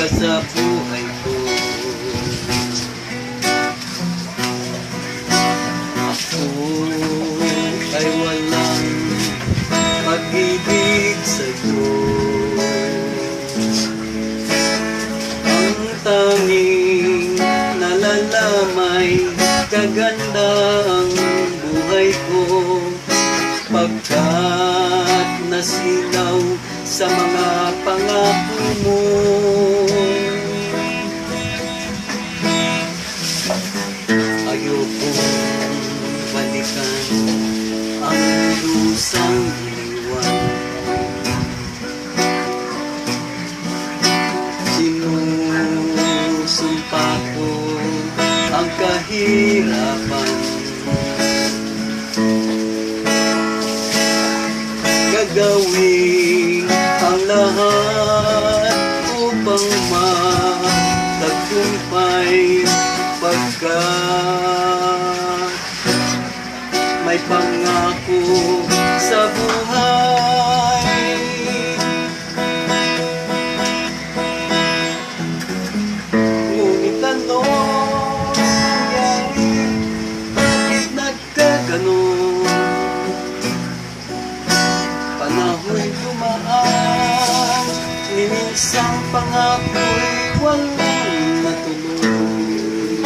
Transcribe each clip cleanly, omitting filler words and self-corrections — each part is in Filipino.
sa buhay ko. Ako ay walang pag-ibig sa'yo. Ang tanging nalalamay kaganda ang buhay ko, pagkat nasilaw sa mga pangako mo. Ayokong balikan ang lusang iniwan. Sinusumpa ko ang kahirapan. Gagawin ang lahat upang magtagumpay, pagkat may pangako sa buhay. Ngunit ano nangyari? Bakit nagkaganon? Panaho'y dumaan, ni minsang pangako'y walang natuloy.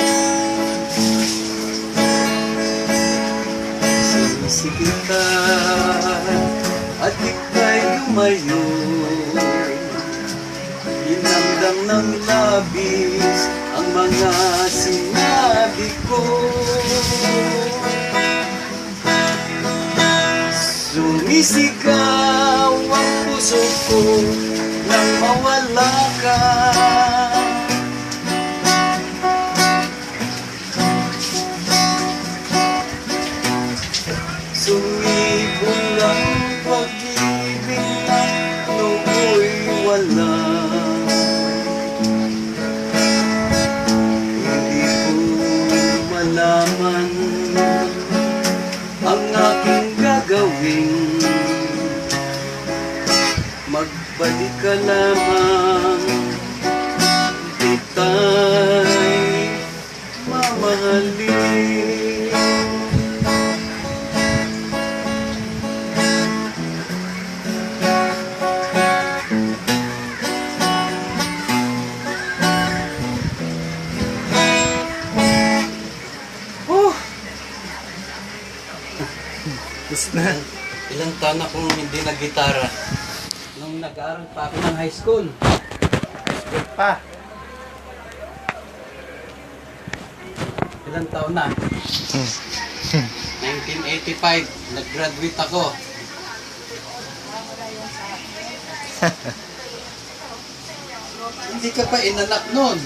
Sinisipin ka at ika'y lumayo, dinamdam ng labis ang mga sinabi ko. Sumisigaw ang puso ko nang mawala ka. Sumibol ang pag-ibig na nooy wala. Hindi ko malaman ang aking gagawin. Magbalik ka lamang, kita'y mamahalin. Tapos na. Ilang taon akong hindi nag-gitara. Nung nag-aaral pa ako ng high school. Good pa. Ilang taon na? 1985, nag-graduate ako. Hindi ka pa inanak noon.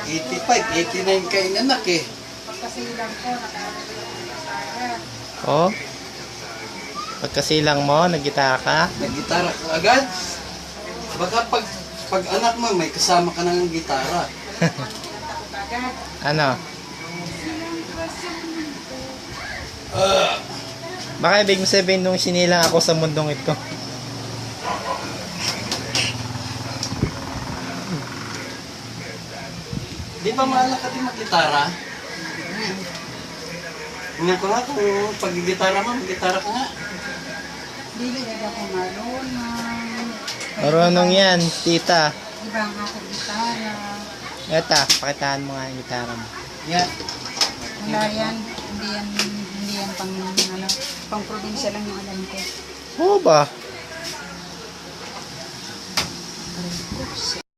85, 89 ka inanak eh. Oh? Pagkasilang mo, naggitara ka? Nag-gitara ka agad? Baka pag anak mo, may kasama ka ng gitara. Ano? Baka ibig mo sabihin nung sinilang ako sa mundong ito. Di ba maalala ka din mag-gitara? Tingnan ko nga kung pag-gitara mo, mag-gitara ka nga. Dili na ako marunong. Marunong yan, tita. Ibang ako gitara. Eta, pakitaan mo nga yung gitara mo. Yeah. Wala yan. Hindi yan pang probinsya lang yung alam ko. Oo ba?